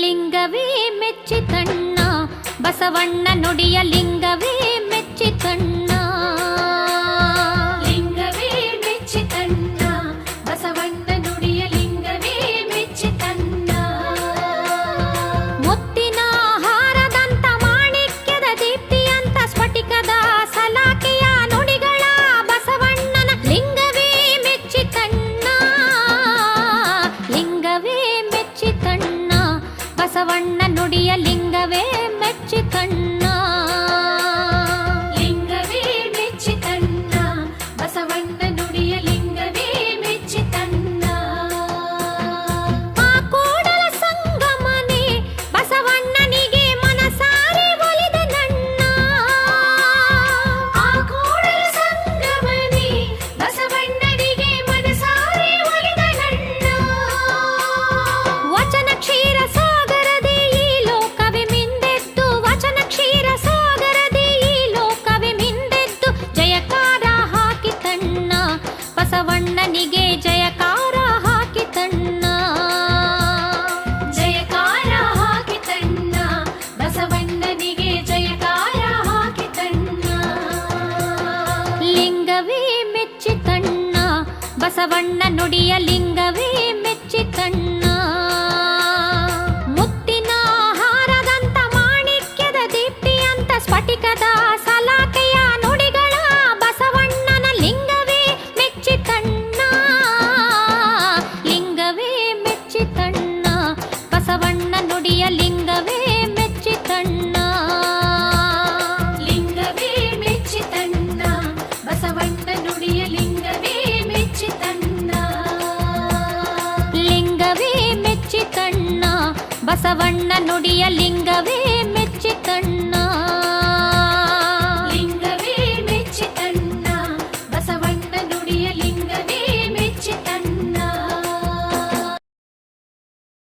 ಲಿಂಗವೇ ಮೆಚ್ಚಿತಣ್ಣ ಬಸವಣ್ಣ ನುಡಿಯ ಲಿಂಗವೇ ಮೆಚ್ಚಿತಣ್ಣ. ಲಿಂಗವೇ ಮೆಚ್ಚಿತಣ್ಣ ಬಸವಣ್ಣ ನುಡಿಯ ಲಿಂಗವೇ ಮೆಚ್ಚಿತಣ್ಣ. ಮುತ್ತಿನ ಹಾರದಂತ ಮಾಣಿಕ್ಯದ ದೀಪ್ತಿಯಂತ ಸ್ಫಟಿಕದ ಸಲಾಕೆಯ ನುಡಿಗಳ ಬಸವಣ್ಣನ ಲಿಂಗವೇ ಮೆಚ್ಚಿತಣ್ಣ. ಲಿಂಗವೇ ಮೆಚ್ಚಿತಣ್ಣ ಬಸವಣ್ಣ ನುಡಿಯ ಲಿಂಗವೇ ಮೆಚ್ಚಿತಣ್ಣ. ಲಿಂಗವೇ ಮೆಚ್ಚಿತಣ್ಣ ಬಸವಣ್ಣ ನುಡಿಯ ಲಿಂಗವೇ ಮೆಚ್ಚಿತಣ್ಣ. ಆ ಕೂಡಲ ಸಂಗಮನೆ ಬಸವಣ್ಣನಿಗೆ ಮನಸಾರೆ ಒಲಿದನಣ್ಣ. ಆ ಕೂಡಲ ಸಂಗಮನೆ ಬಸವಣ್ಣನಿಗೆ ಮನಸಾರೆ ಒಲಿದನಣ್ಣ. ವಚನ ಕ್ಷೀರ ಸಾಗರದೆ ಈ ಲೋಕವೇ ಮಿಂದೆದ್ದು, ವಚನ ಕ್ಷೀರ ಸಾಗರದೆ ಈ ಲೋಕವೇ ಮಿಂದೆದ್ದು ಜಯಕಾರ ಹಾಕಿತಣ್ಣ ಬಸವಣ್ಣನಿಗೆ ಜಯಕಾರ ಹಾಕಿತಣ್ಣ. ಜಯಕಾರ ಹಾಕಿತಣ್ಣ ಬಸವಣ್ಣನಿಗೆ ಜಯಕಾರ ಹಾಕಿತಣ್ಣ. ಲಿಂಗವೇ ಮೆಚ್ಚಿತಣ್ಣ ಬಸವಣ್ಣ ನುಡಿಯ ಲಿಂಗವೇ ಮೆಚ್ಚಿತಣ್ಣ. ಮುತ್ತಿನ ಹಾರದಂತ ಮಾಣಿಕ್ಯದ ದೀಪ್ತಿಯಂತ ಸ್ಫಟಿಕದ ಸಲಾಕೆಯ ನುಡಿಗಳ ಬಸವಣ್ಣನ ಲಿಂಗವೇ ಮೆಚ್ಚಿತಣ್ಣ. ಲಿಂಗವೇ ಮೆಚ್ಚಿತಣ್ಣ ಬಸವಣ್ಣ ನುಡಿಯ ಲಿಂಗವೇ ಮೆಚ್ಚಿತಣ್ಣ. ಲಿಂಗವೇ ಮೆಚ್ಚಿತಣ್ಣ ಬಸವಣ್ಣ ನುಡಿಯ ಲಿಂಗವೇ ಮೆಚ್ಚಿತಣ್ಣ. ಲಿಂಗವೇ ಮೆಚ್ಚಿತಣ್ಣ ಬಸವಣ್ಣ ನುಡಿಯ